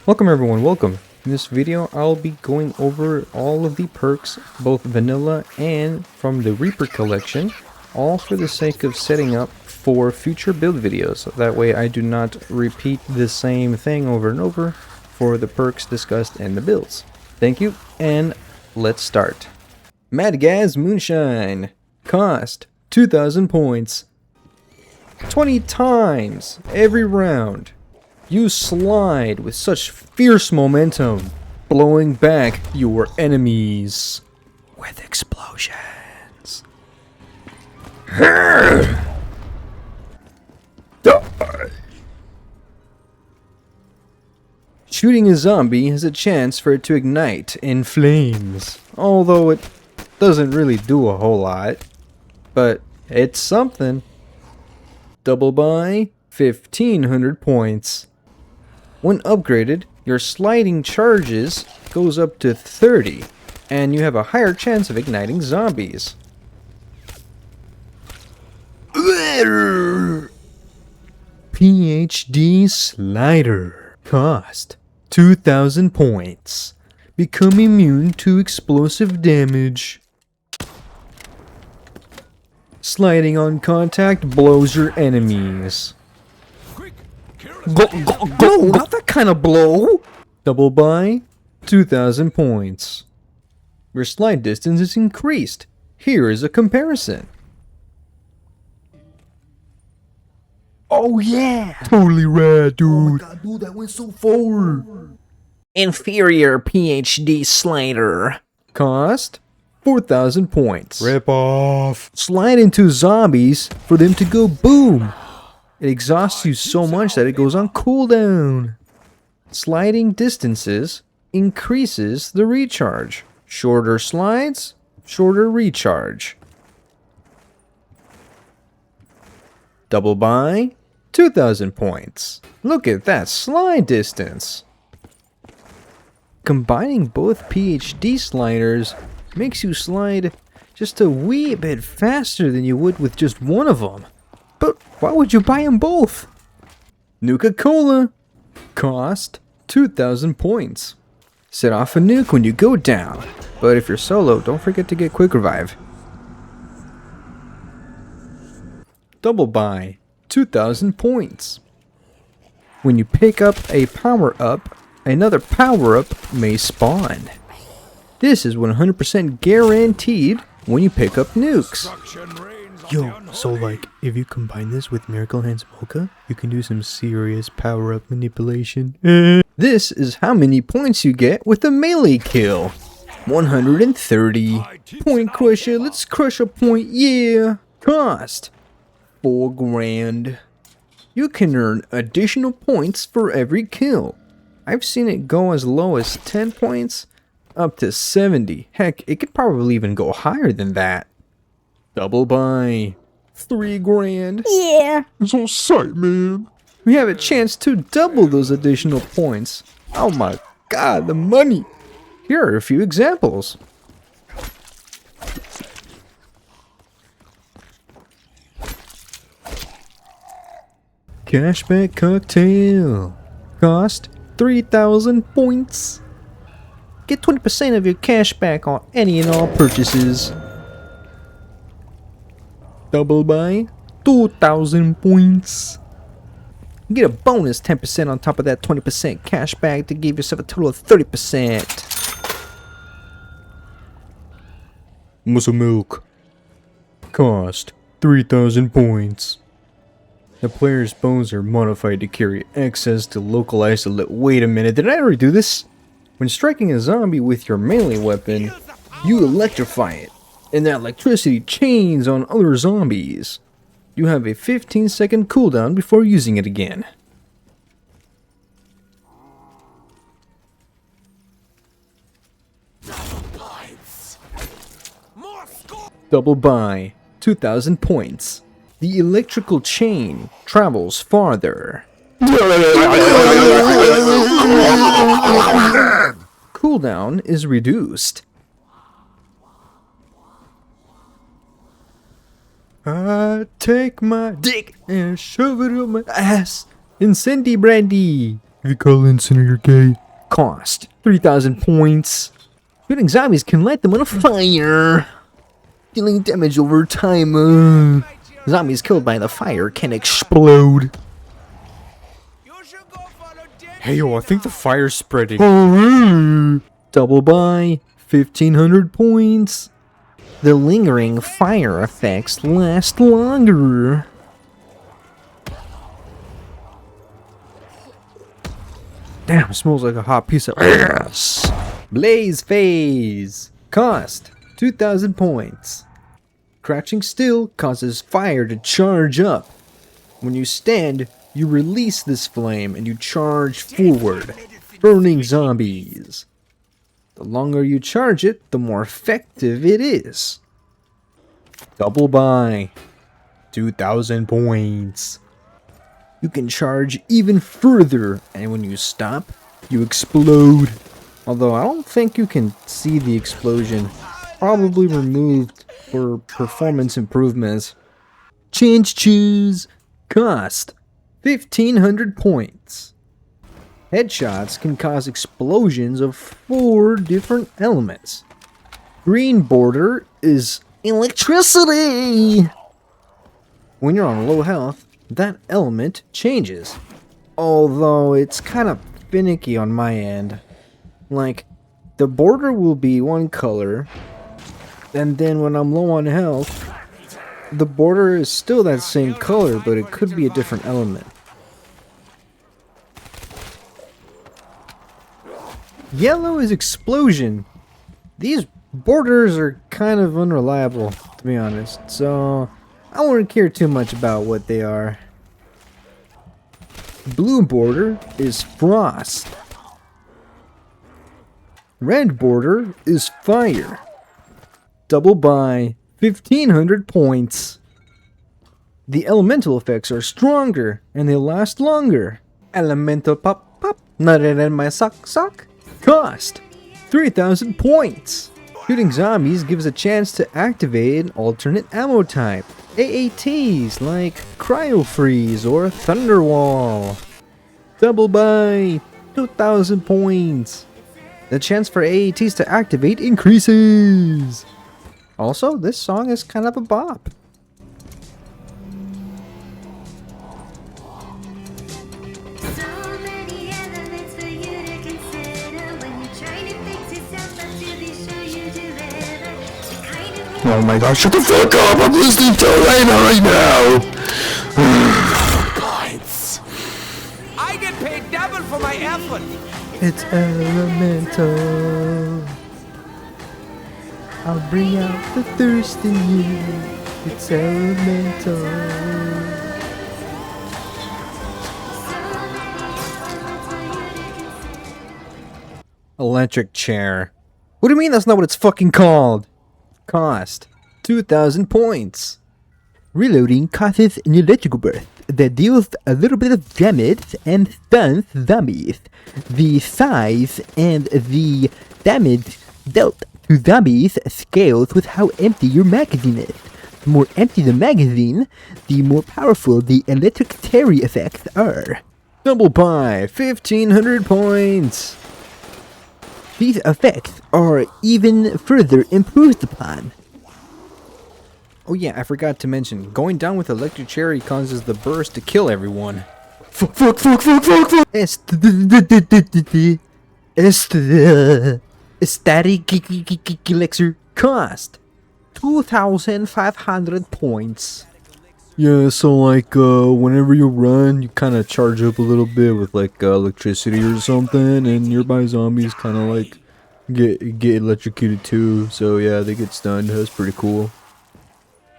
Welcome everyone, welcome. In this video I'll be going over all of the perks, both vanilla and from the Reaper collection, all for the sake of setting up for future build videos. That way I do not repeat the same thing over and over for the perks discussed in the builds. Thank you, and let's start. Madgaz Moonshine. Cost 2,000 points. 20 times every round. You slide with such fierce momentum, blowing back your enemies with explosions. Shooting a zombie has a chance for it to ignite in flames, although it doesn't really do a whole lot, but it's something. Double buy, 1,500 points. When upgraded, your sliding charges goes up to 30, and you have a higher chance of igniting zombies. PhD Slider. Cost 2,000 points. Become immune to explosive damage. Sliding on contact blows your enemies. Go, not that kind of blow! Double buy, 2,000 points. Your slide distance is increased. Here is a comparison. Oh yeah! Totally rad, dude. Oh my god, dude, that went so far! Inferior PhD Slider. Cost 4,000 points. Rip off! Slide into zombies for them to go boom. It exhausts you so much that it goes on cooldown. Sliding distances increases the recharge. Shorter slides, shorter recharge. Double buy, 2,000 points. Look at that slide distance. Combining both PhD sliders makes you slide just a wee bit faster than you would with just one of them. But why would you buy them both? Nuka Cola. Cost 2,000 points. Set off a nuke when you go down. But if you're solo, don't forget to get quick revive. Double buy. 2,000 points. When you pick up a power-up, another power-up may spawn. This is 100% guaranteed when you pick up nukes. Yo, so like, if you combine this with Miracle Hands Mocha, you can do some serious power-up manipulation. This is how many points you get with a melee kill. 130. Point crusher, let's crush a point, yeah. Cost 4 grand. You can earn additional points for every kill. I've seen it go as low as 10 points up to 70. Heck, it could probably even go higher than that. Double buy. 3 grand. Yeah. It's on sight, man. We have a chance to double those additional points. Oh my god, the money. Here are a few examples. Cashback Cocktail. Cost 3,000 points. Get 20% of your cash back on any and all purchases. Double buy, 2,000 points. You get a bonus 10% on top of that 20% cash back to give yourself a total of 30%. Muscle milk. Cost 3,000 points. The player's bones are modified to carry access to local isolate. Wait a minute, did I already do this? When striking a zombie with your melee weapon, you electrify it, and that electricity chains on other zombies. You have a 15-second cooldown before using it again. Double buy, 2,000 points. The electrical chain travels farther. Cooldown is reduced. I take my dick and shove it up my ass. Incendi Brandy. If you call Incendiary, you're gay. Cost 3,000 points. Shooting zombies can light them on fire, dealing damage over time. Zombies killed by the fire can explode. Hey yo, I think the fire's spreading. Double buy, 1,500 points. The lingering fire effects last longer. Damn, smells like a hot piece of ass. Blaze Phase. Cost 2,000 points. Crouching still causes fire to charge up. When you stand, you release this flame and you charge forward, burning zombies. The longer you charge it, the more effective it is. Double buy. 2,000 points. You can charge even further, and when you stop, you explode. Although I don't think you can see the explosion. Probably removed for performance improvements. Change choose. Cost 1,500 points. Headshots can cause explosions of 4 different elements. Green border is electricity. When you're on low health, that element changes. Although it's kind of finicky on my end. Like, the border will be one color, and then when I'm low on health, the border is still that same color, but it could be a different element. Yellow is explosion. These borders are kind of unreliable, to be honest, so I wouldn't care too much about what they are. Blue border is frost. Red border is fire. Double buy, 1,500 points. The elemental effects are stronger and they last longer. Elemental pop pop, nutted in my sock sock. Cost 3,000 points. Shooting zombies gives a chance to activate an alternate ammo type. AATs like Cryo Freeze or Thunderwall. Double buy, 2,000 points. The chance for AATs to activate increases. Also, this song is kind of a bop. Oh my gosh, shut the fuck up! I'm listening to Elena right now! I get paid double for my effort. It's elemental. I'll bring out the thirst in you. It's elemental. Electric chair. What do you mean that's not what it's fucking called? Cost 2,000 points. Reloading causes an electrical burst that deals a little bit of damage and stuns zombies. The size and the damage dealt to zombies scales with how empty your magazine is. The more empty the magazine, the more powerful the electric terry effects are. Double pie, 1,500 points. These effects are even further improved upon. Oh yeah, I forgot to mention, going down with electric cherry causes the burst to kill everyone. Fuck. Estatic Elixir. Cost 2,500 points. Yeah, so like whenever you run, you kind of charge up a little bit with like electricity or something, and nearby zombies kind of like get electrocuted too. So yeah, they get stunned. That's pretty cool.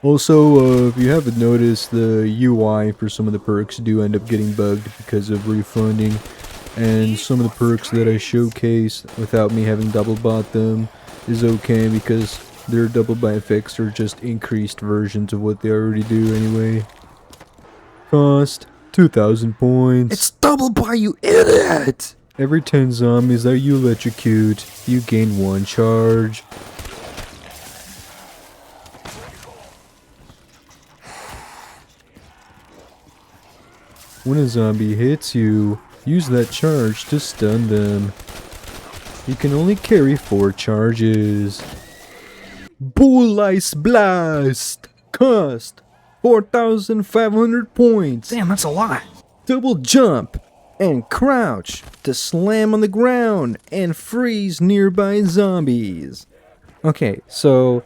Also, if you haven't noticed, the UI for some of the perks do end up getting bugged because of refunding, and some of the perks that I showcase without me having double bought them is okay because their double buy effects are just increased versions of what they already do anyway. Cost 2,000 points. It's double buy, you idiot! Every 10 zombies that you electrocute, you gain 1 charge. When a zombie hits you, Use that charge to stun them. You can only carry 4 charges. Bull Ice Blast! Cost 4,500 points. Damn, that's a lot. Double jump and crouch to slam on the ground and freeze nearby zombies. Okay, so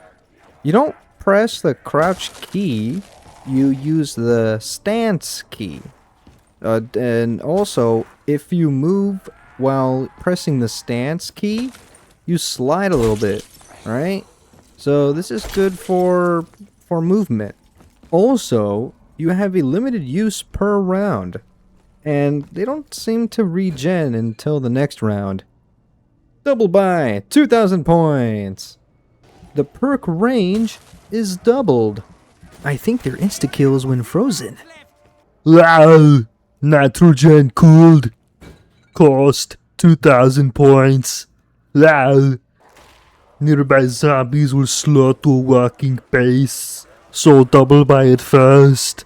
you don't press the crouch key, you use the stance key. And also, if you move while pressing the stance key, you slide a little bit, right? So this is good for movement. Also, you have a limited use per round, and they don't seem to regen until the next round. Double buy, 2,000 points. The perk range is doubled. I think they're insta-kills when frozen. Wow! Nitrogen cooled. Cost 2,000 points. Wow! Nearby zombies will slow to a walking pace, so double buy it first.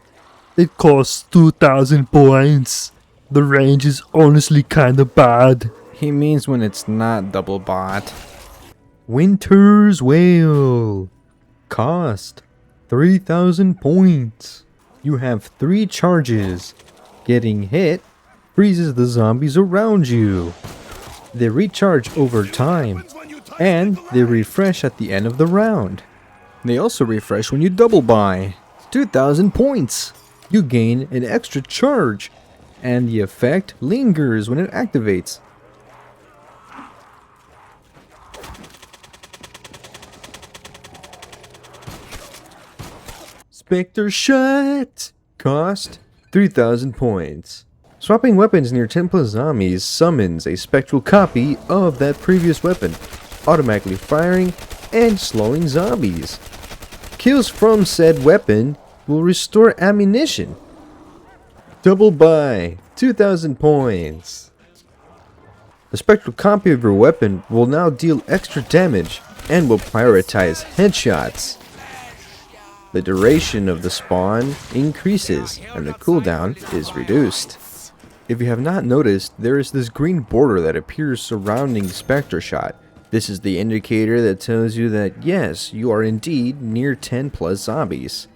It costs 2,000 points. The range is honestly kinda bad. He means when it's not double bought. Winter's Wail. Cost 3,000 points. You have 3 charges. Getting hit freezes the zombies around you. They recharge over time, and they refresh at the end of the round. They also refresh when you double buy. 2,000 points. You gain an extra charge, and the effect lingers when it activates. Spectre Shot. Cost 3,000 points. Swapping weapons near 10 plus zombies summons a spectral copy of that previous weapon, automatically firing and slowing zombies. Kills from said weapon will restore ammunition. Double buy, 2,000 points. The spectral copy of your weapon will now deal extra damage and will prioritize headshots. The duration of the spawn increases and the cooldown is reduced. If you have not noticed, there is this green border that appears surrounding Spectre Shot. This is the indicator that tells you that yes, you are indeed near 10 plus zombies.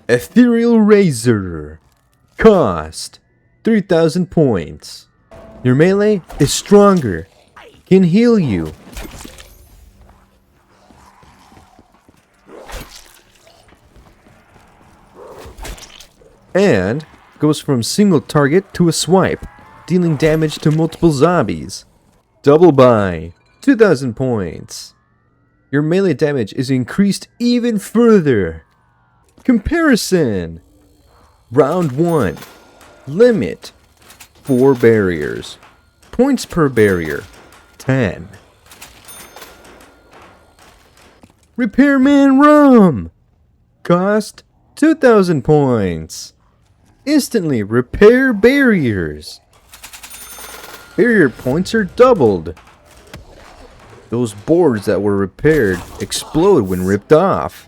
Ethereal Razor. Cost 3,000 points. Your melee is stronger, can heal you. And goes from single target to a swipe, dealing damage to multiple zombies. Double buy, 2,000 points. Your melee damage is increased even further. Comparison. Round 1. Limit 4 barriers. Points per barrier 10. Repairman Rum. Cost 2,000 points. Instantly repair barriers. Barrier points are doubled. Those boards that were repaired explode when ripped off.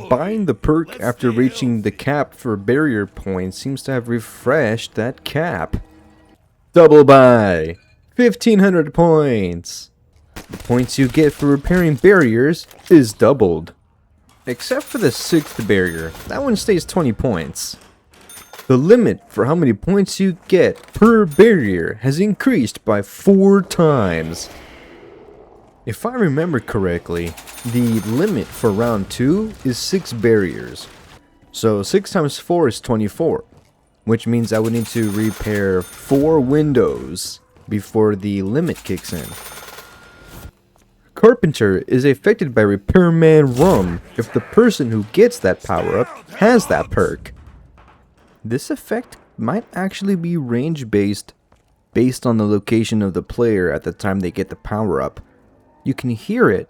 Buying the perk after reaching the cap for barrier points seems to have refreshed that cap. Double buy, 1,500 points. The points you get for repairing barriers is doubled. Except for the 6th barrier, that one stays 20 points. The limit for how many points you get per barrier has increased by 4 times. If I remember correctly, the limit for round 2 is 6 barriers. So 6 times 4 is 24, which means I would need to repair 4 windows before the limit kicks in. Carpenter is affected by Repairman Rum if the person who gets that power-up has that perk. This effect might actually be range-based, based on the location of the player at the time they get the power-up. You can hear it,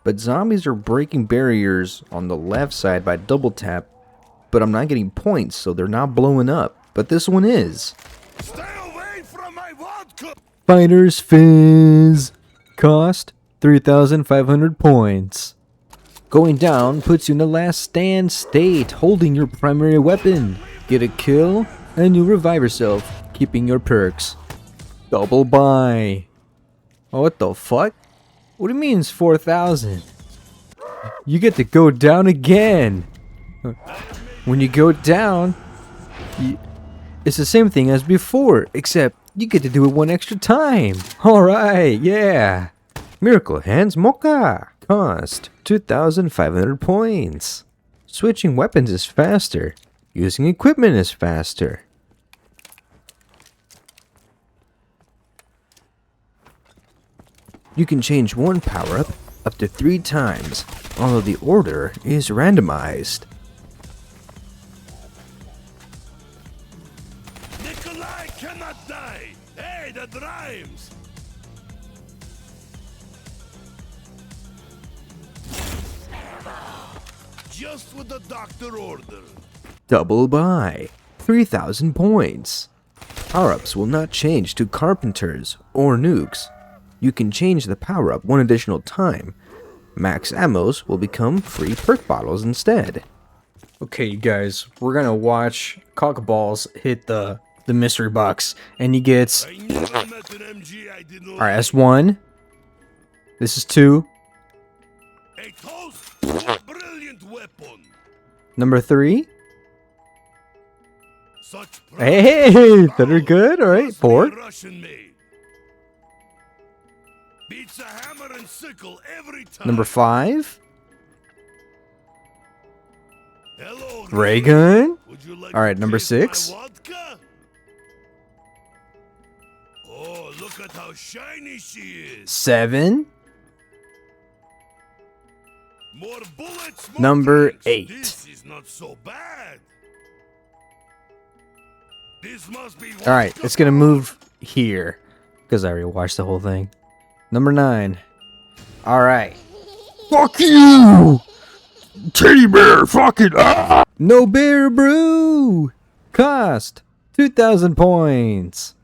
but zombies are breaking barriers on the left side by double tap, but I'm not getting points, so they're not blowing up, but this one is. Stay away from my vodka! Fighter's Fizz. Cost 3,500 points. Going down puts you in the last stand state, holding your primary weapon. Get a kill, and you revive yourself, keeping your perks. Double buy. Oh, what the fuck? What do you mean it's 4,000? You get to go down again. When you go down, it's the same thing as before, except you get to do it one extra time. Alright, yeah. Miracle Hands Mocha. Cost 2,500 points. Switching weapons is faster. Using equipment is faster. You can change one power-up up to 3 times, although the order is randomized. Nikolai cannot die. Hey, that rhymes. Just what the doctor ordered. Double buy. 3,000 points. Power-ups will not change to carpenters or nukes. You can change the power-up one additional time. Max ammos will become free perk bottles instead. Okay, you guys, we're gonna watch Cockballs hit the mystery box, and he gets. I never met an MG I didn't Alright, that's 1. This is 2. A toast, brilliant weapon. Number 3. Such Hey, that are good. Alright, 4. Russian made. Beats a hammer and sickle every time. Number 5. Hello, Ray gun. would you like All right, to number taste 6. my vodka? Oh, look at how shiny she is. 7. More bullets, more Number drinks. 8. This is not so bad. This must be Alright, it's gonna move here. Because I already watched the whole thing. Number 9. Alright. Fuck you! Teddy bear, fuck it! Ah! No Bear Brew! Cost 2,000 points.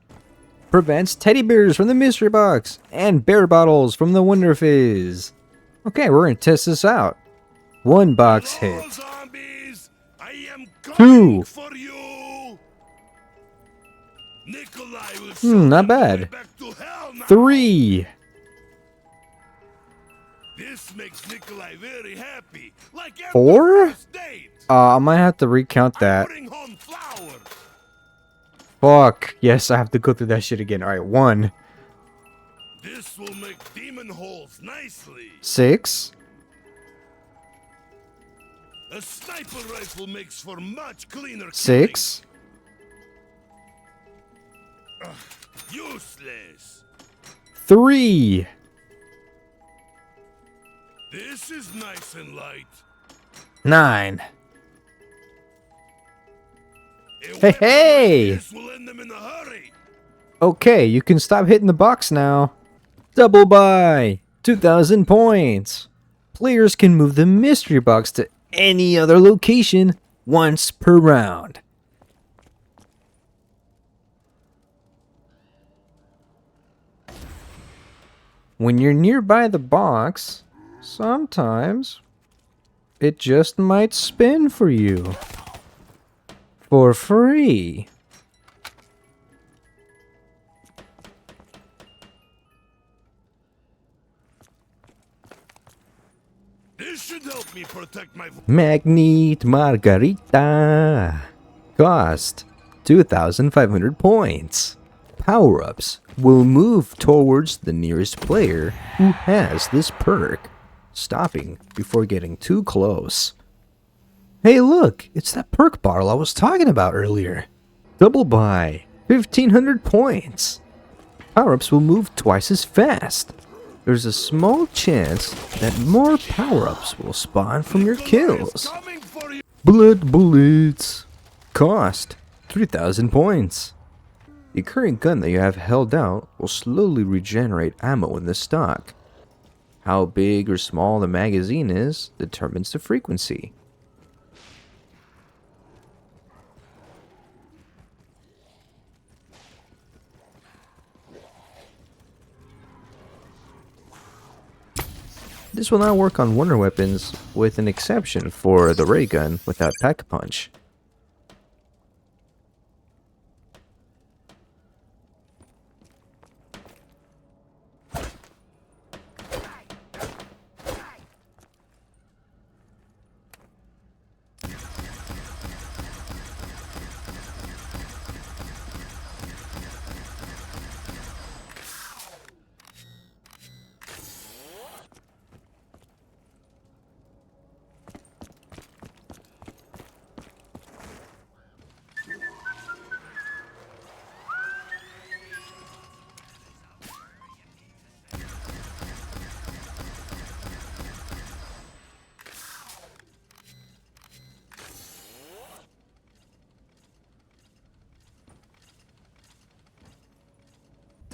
Prevents teddy bears from the mystery box. And bear bottles from the Wonder Fizz. Okay, we're gonna test this out. 1 box Hello, hit. zombies. I am 2. coming for you. Nikolai will send not them bad. right back to hell now. 3. This makes Nikolai very happy. Like every 4? first date. I might have to recount that. Bring home flowers. Fuck. Yes, I have to go through that shit again. Alright, 1. This will make demon holes nicely. 6. A sniper rifle makes for much cleaner 6. killing. Useless. 3. This is nice and light. 9. A Hey, weapon hey! like this will end them in a hurry. Okay, you can stop hitting the box now. Double buy. 2,000 points. Players can move the mystery box to any other location once per round. When you're nearby the box, sometimes it just might spin for you. For free. This should help me protect my. Magnet Margarita. Cost 2,500 points. Power-ups will move towards the nearest player who has this perk, stopping before getting too close. Hey look, it's that perk bottle I was talking about earlier. Double buy, 1,500 points. Power-ups will move twice as fast. There's a small chance that more power-ups will spawn from your kills. Coming for you. Blood bullets. Cost 3,000 points. The current gun that you have held out will slowly regenerate ammo in the stock. How big or small the magazine is determines the frequency. This will not work on wonder weapons, with an exception for the ray gun without pack punch.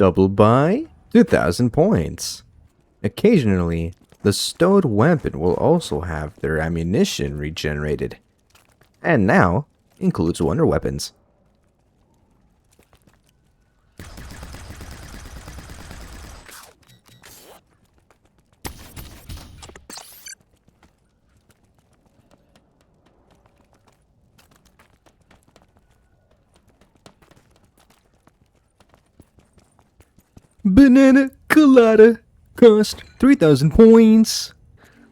Double buy, 2,000 points. Occasionally, the stowed weapon will also have their ammunition regenerated. And now, includes wonder weapons. Banana Colada, cost 3,000 points.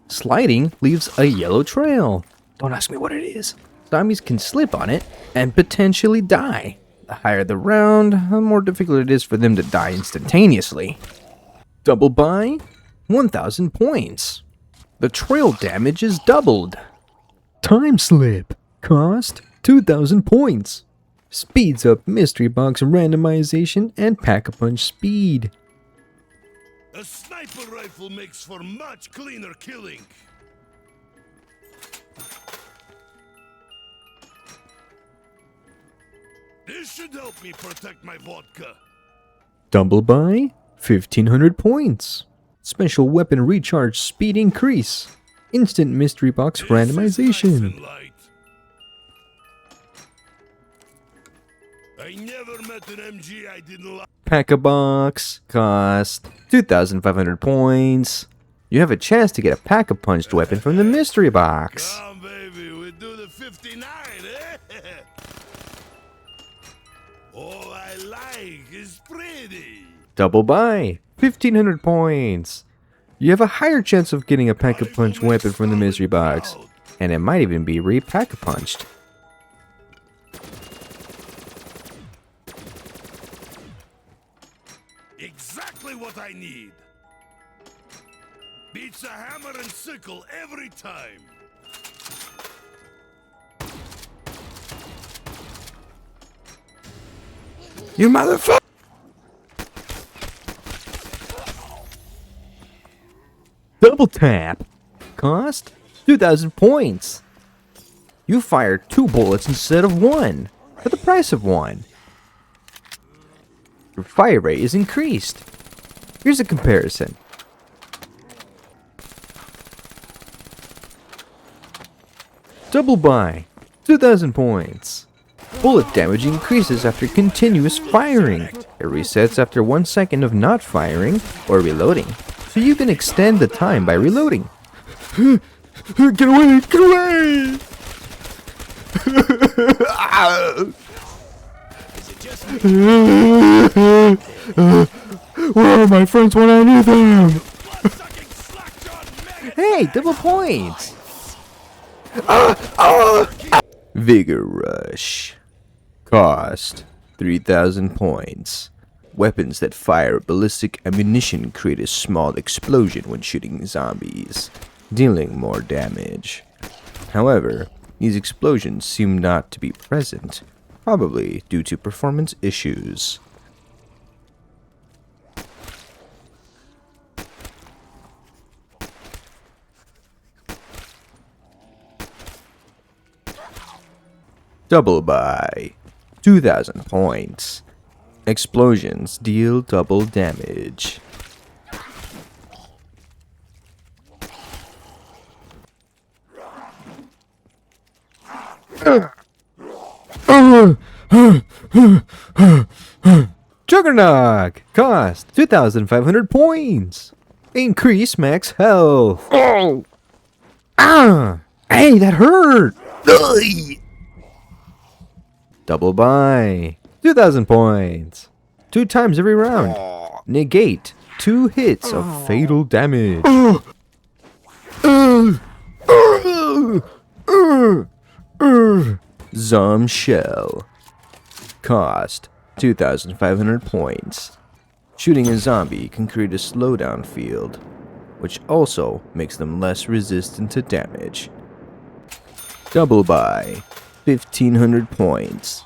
Sliding leaves a yellow trail. Don't ask me what it is. Zombies can slip on it and potentially die. The higher the round, the more difficult it is for them to die instantaneously. Double buy, 1,000 points. The trail damage is doubled. Timeslip, cost 2,000 points. Speeds up mystery box randomization and pack-a-punch speed. A sniper rifle makes for much cleaner killing. This should help me protect my vodka. Double buy, 1,500 points. Special weapon recharge speed increase. Instant mystery box This is randomization. nice and light. I never met an MG I didn't like. Pack-a-box, cost 2,500 points. You have a chance to get a pack-a-punched weapon from the mystery box. Come, baby, we do the 59, eh? All I like is pretty. Double buy, 1,500 points. You have a higher chance of getting a pack-a-punch weapon from the mystery box, and it might even be re-pack-a-punched. Exactly what I need. Beats a hammer and sickle every time. You motherfucker! Double tap. Cost 2,000 points. You fire 2 bullets instead of 1 for the price of 1. Your fire rate is increased. Here's a comparison. Double buy, 2,000 points. Bullet damage increases after continuous firing. It resets after 1 second of not firing or reloading, so you can extend the time by reloading. Get away! Get away! Where are my friends when I need them? Hey, double points! Vigor Rush. Cost 3,000 points. Weapons that fire ballistic ammunition create a small explosion when shooting zombies, dealing more damage. However, these explosions seem not to be present, probably due to performance issues. Double buy, 2,000 points. Explosions deal double damage. Jugger-Nog, cost 2,500 points. Increase max health. Oh! Ah! Hey, that hurt! Double buy, 2,000 points. 2 times every round. Negate 2 hits of fatal damage. Zombshell. Cost 2,500 points. Shooting a zombie can create a slowdown field, which also makes them less resistant to damage. Double buy, 1,500 points.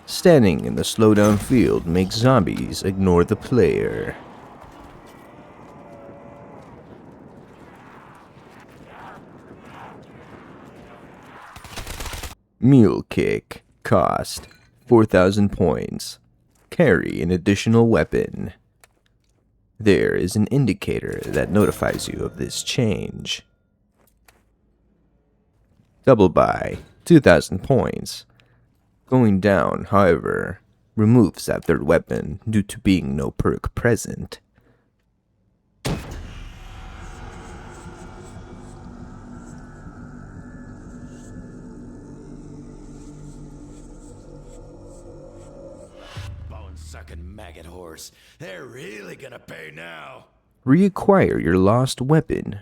Standing in the slowdown field makes zombies ignore the player. Mule Kick. Cost 4,000 points. carry an additional weapon. There is an indicator that notifies you of this change. Double buy, 2,000 points. Going down, however, removes that third weapon due to being no perk present. Bone-sucking maggot horse. They're really gonna pay now. Reacquire your lost weapon.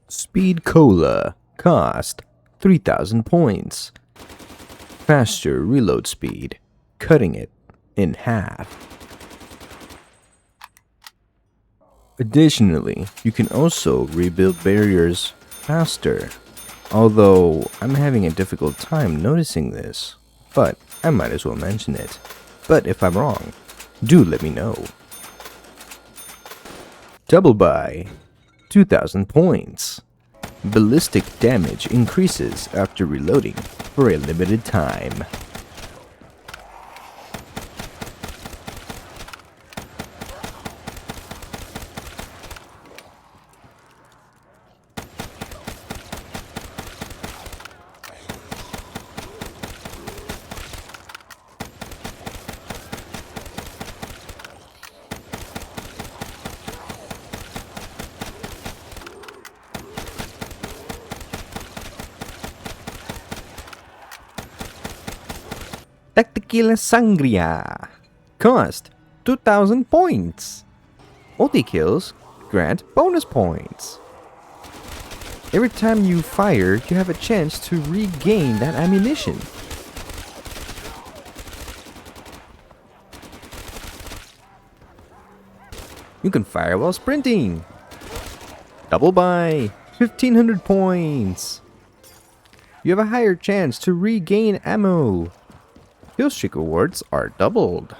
Speed Cola. Cost 3,000 points. Faster reload speed, cutting it in half. Additionally, you can also rebuild barriers faster. Although, I'm having a difficult time noticing this, but I might as well mention it. But if I'm wrong, do let me know. Double buy, 2,000 points. Ballistic damage increases after reloading for a limited time. Tactiquilla Sangria. Cost 2,000 points. Multi-kills grant bonus points. Every time you fire, you have a chance to regain that ammunition. You can fire while sprinting. Double buy, 1,500 points. You have a higher chance to regain ammo. Kill streak rewards are doubled.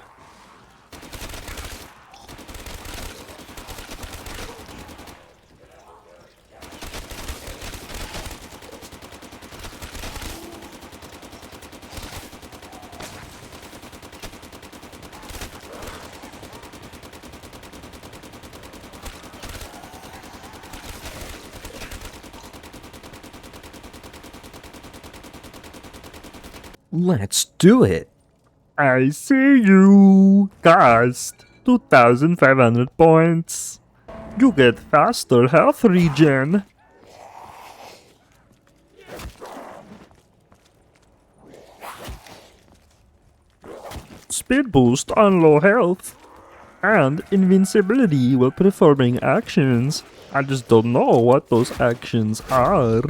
Let's do it. I.C.U. Cost 2,500 points. You get faster health regen. Speed boost on low health. And invincibility while performing actions. I just don't know what those actions are.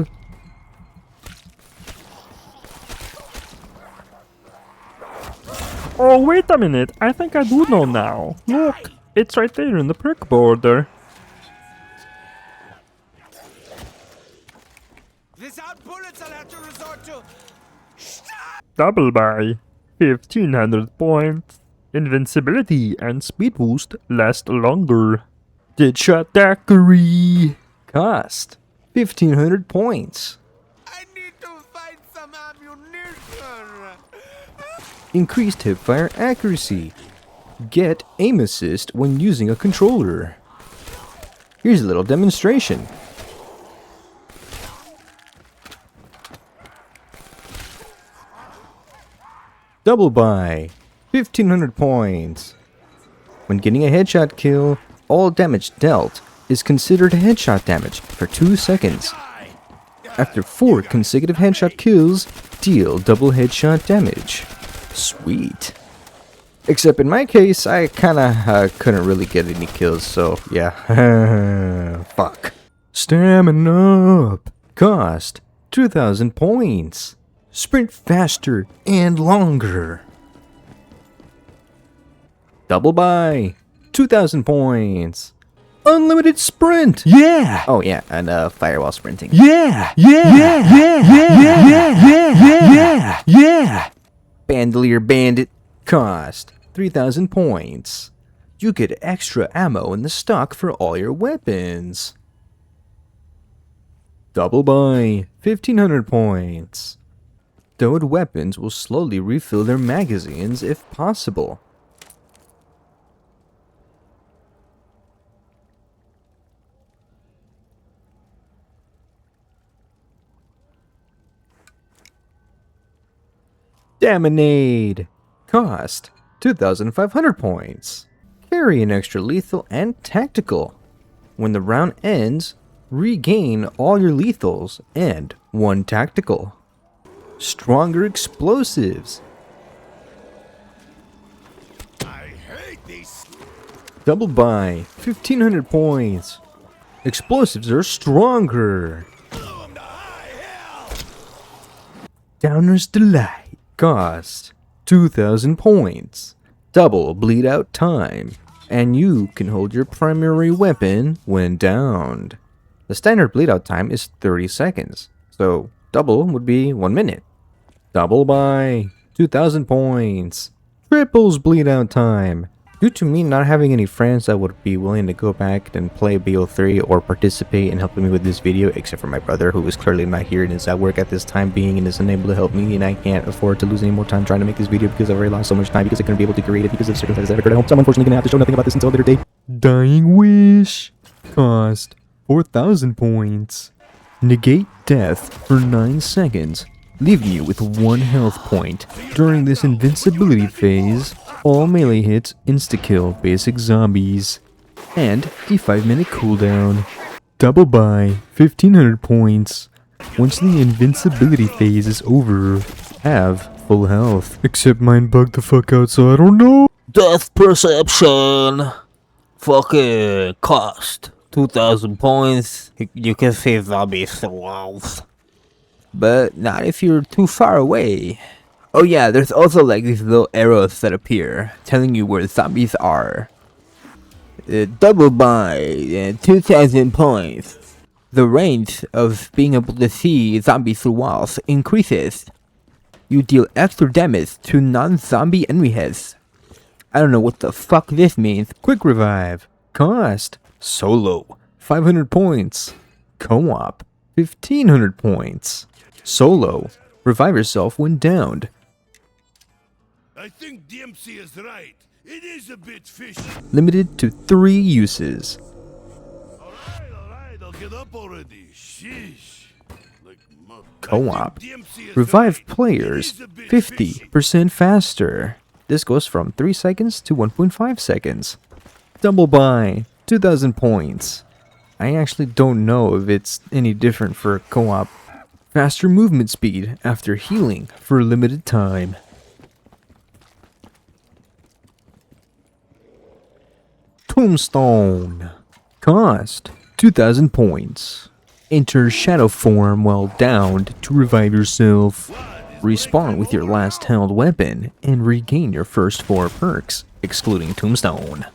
Oh, wait a minute, I think I do know now. Look, it's right there in the perk border. Without bullets, I'll have to resort to... Double buy, 1,500 points. Invincibility and speed boost last longer. Deadshot daiquiri. Cost 1,500 points. I need to find some ammunition. Increased hipfire accuracy. Get aim assist when using a controller. Here's a little demonstration. Double buy, 1,500 points. When getting a headshot kill, all damage dealt is considered headshot damage for 2 seconds. After 4 consecutive headshot kills, deal double headshot damage. Sweet. Except in my case, I kinda couldn't really get any kills, so yeah. Fuck. Stamin-Up. Cost 2,000 points. Sprint faster and longer. Double buy, 2,000 points. Unlimited sprint. Yeah! Oh yeah, and fire while sprinting. Yeah! Yeah! Yeah! Yeah! Yeah! Yeah! Yeah! Yeah! Bandoliar Bandit. Cost 3,000 points. You get extra ammo in the stock for all your weapons. Double buy, 1500 points. Stowed weapons will slowly refill their magazines if possible. Damn-A-Nade. Cost 2,500 points. Carry an extra lethal and tactical. When the round ends, regain all your lethals and 1 tactical. Stronger explosives. I hate these. Double buy, 1,500 points. Explosives are stronger. Blow 'em to high hell. Downer's Delight. Cost 2,000 points. Double bleed out time. And you can hold your primary weapon when downed. The standard bleed out time is 30 seconds. So double would be 1 minute. Double buy, 2,000 points. Triples bleed out time. Due to me not having any friends that would be willing to go back and play BO3 or participate in helping me with this video, except for my brother, who is clearly not here and is at work at this time being and is unable to help me, and I can't afford to lose any more time trying to make this video because I've already lost so much time because I couldn't be able to create it because of circumstances that occurred at home. So I'm unfortunately gonna have to show nothing about this until a later date. Dying Wish. Cost 4,000 points. Negate death for 9 seconds, leaving you with 1 health point. During this invincibility phase, all melee hits insta-kill basic zombies. And a 5-minute cooldown. Double buy, 1,500 points. Once the invincibility phase is over, have full health. Except mine bugged the fuck out, so I don't know. Death perception. Fucking cost 2,000 points. You can see zombies through walls, but not if you're too far away. Oh yeah, there's also like these little arrows that appear telling you where zombies are. Double buy, 2,000 points. The range of being able to see zombies through walls increases. You deal extra damage to non-zombie enemy heads. I don't know what the fuck this means. Quick revive. Cost. Solo, 500 points. Co-op, 1,500 points. Solo, revive yourself when downed. I think DMC is right. It is a bit fishy. Limited to 3 uses. Alright, I'll get up already. Sheesh. Like mother. Co-op. I think DMC is Revive right. players It is a bit fishy. 50% faster. This goes from 3 seconds to 1.5 seconds. Double buy, 2,000 points. I actually don't know if it's any different for co-op. Faster movement speed after healing for a limited time. Tombstone. Cost 2,000 points. Enter shadow form while downed to revive yourself. Respawn with your last held weapon and regain your first 4 perks, excluding Tombstone.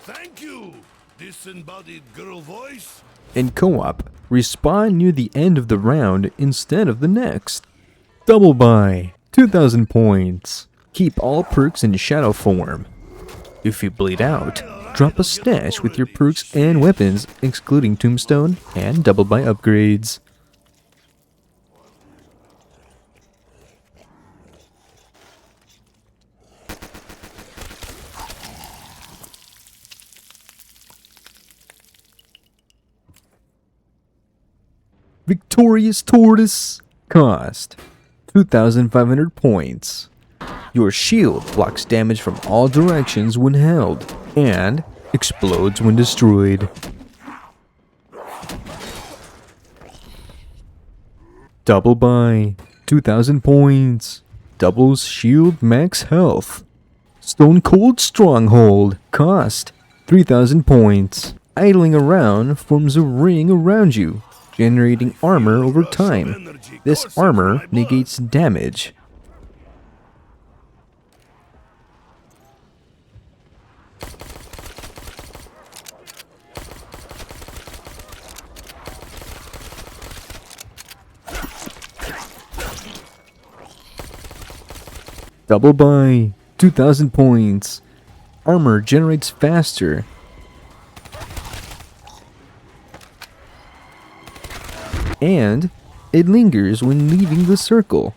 Thank you, disembodied girl voice. In co-op, respawn near the end of the round instead of the next. Double buy, 2,000 points. Keep all perks in shadow form. If you bleed out, drop a stash with your perks and weapons, excluding Tombstone and double buy upgrades. Victorious Tortoise. Cost 2,500 points. Your shield blocks damage from all directions when held and explodes when destroyed. Double buy, 2,000 points. Doubles shield max health. Stone Cold Stronghold. Cost 3,000 points. Idling around forms a ring around you, generating armor over time. This armor negates damage. Double buy, 2,000 points. Armor generates faster. and it lingers when leaving the circle.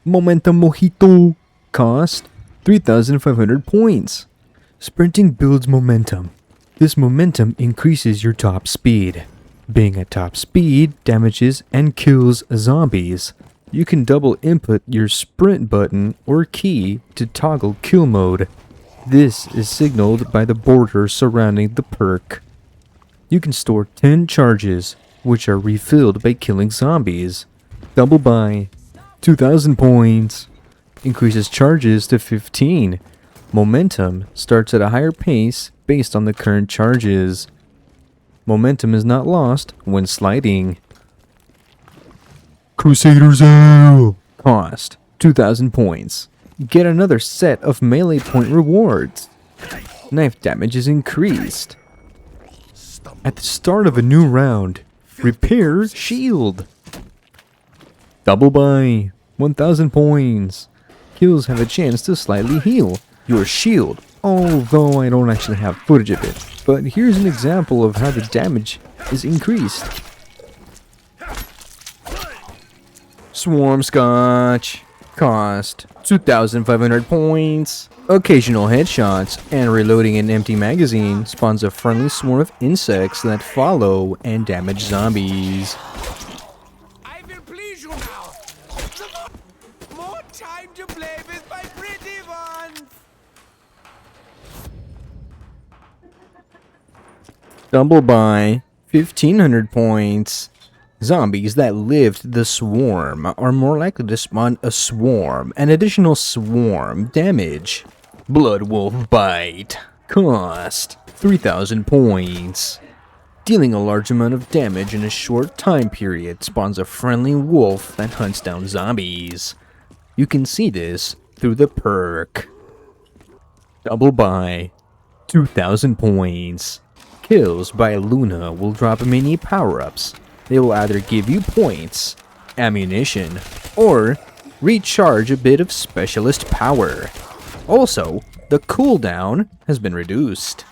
Momentum Mojito. Cost 3,500 points. Sprinting builds momentum. This momentum increases your top speed. Being at top speed damages and kills zombies. You can double input your sprint button or key to toggle kill mode. This is signaled by the border surrounding the perk. You can store 10 charges, which are refilled by killing zombies. Double buy, 2,000 points. Increases charges to 15. Momentum starts at a higher pace based on the current charges. Momentum is not lost when sliding. Crusader's Ale. Cost 2,000 points. Get another set of melee point rewards. Knife damage is increased. At the start of a new round, repair shield. Double buy, 1,000 points. Kills have a chance to slightly heal your shield, although I don't actually have footage of it. But here's an example of how the damage is increased. Swarm Scotch. Cost 2,500 points. Occasional headshots and reloading an empty magazine spawns a friendly swarm of insects that follow and damage zombies. I will please you now. More time to play with my pretty ones. Double buy, 1,500 points. Zombies that lived the swarm are more likely to spawn a swarm, an additional swarm damage. Blood Wolf Bite. Cost 3,000 points. Dealing a large amount of damage in a short time period spawns a friendly wolf that hunts down zombies. You can see this through the perk. Double buy, 2,000 points. Kills by Luna will drop mini power-ups. They will either give you points, ammunition, or recharge a bit of specialist power. Also, the cooldown has been reduced.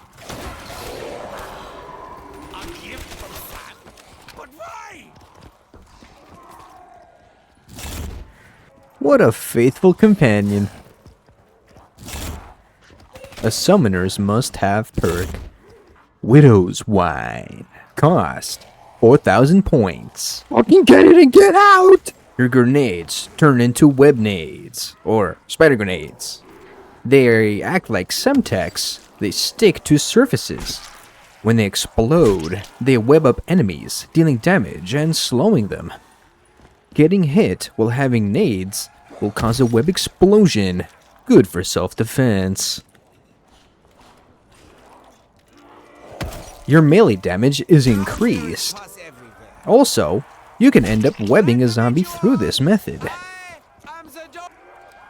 A gift from Sam? But why? What a faithful companion. A summoner's must-have perk. Widow's Wine. Cost 4,000 points. Fucking get it and get out! Your grenades turn into web nades, or spider grenades. They act like Semtex. They stick to surfaces. When they explode, they web up enemies, dealing damage and slowing them. Getting hit while having nades will cause a web explosion, good for self-defense. Your melee damage is increased. Pass everywhere. Also, you can end up webbing a zombie through this method. I'm the dog.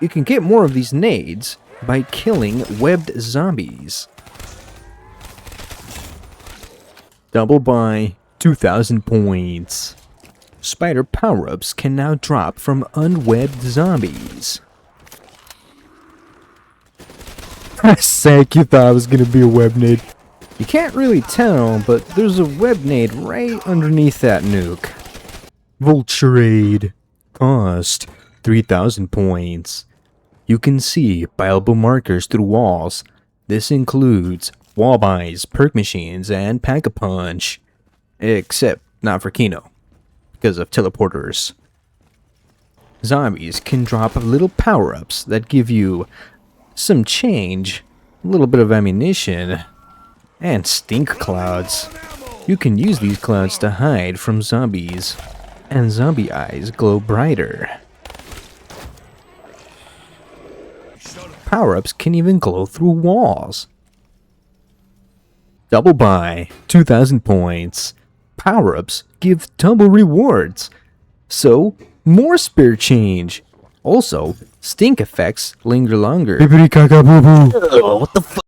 You can get more of these nades by killing webbed zombies. Double buy, 2,000 points. Spider power-ups can now drop from unwebbed zombies. Sake, you thought I was gonna be a web nade. You can't really tell, but there's a web nade right underneath that nuke. Vulture Aid. Cost 3,000 points. You can see buyable markers through walls. This includes wall buys, perk machines, and pack-a-punch. Except not for Kino, because of teleporters. Zombies can drop little power-ups that give you some change, a little bit of ammunition, and stink clouds. You can use these clouds to hide from zombies, and zombie eyes glow brighter. Power-ups can even glow through walls. Double buy, 2,000 points. Power-ups give double rewards, so more spare change. Also, stink effects linger longer. What the fuck?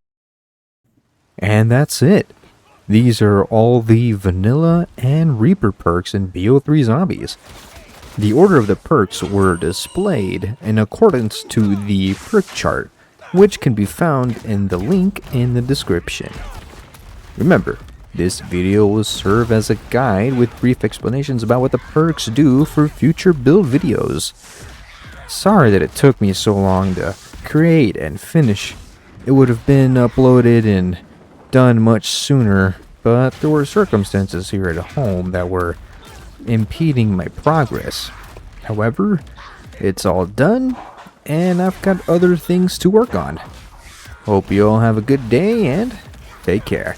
And that's it. These are all the vanilla and Reaper perks in BO3 Zombies. The order of the perks were displayed in accordance to the perk chart, which can be found in the link in the description. Remember, This video will serve as a guide with brief explanations about what the perks do for future build videos. Sorry that it took me so long to create and finish. It would have been uploaded and done much sooner, but there were circumstances here at home that were impeding my progress. However, it's all done, and I've got other things to work on. Hope you all have a good day, and take care.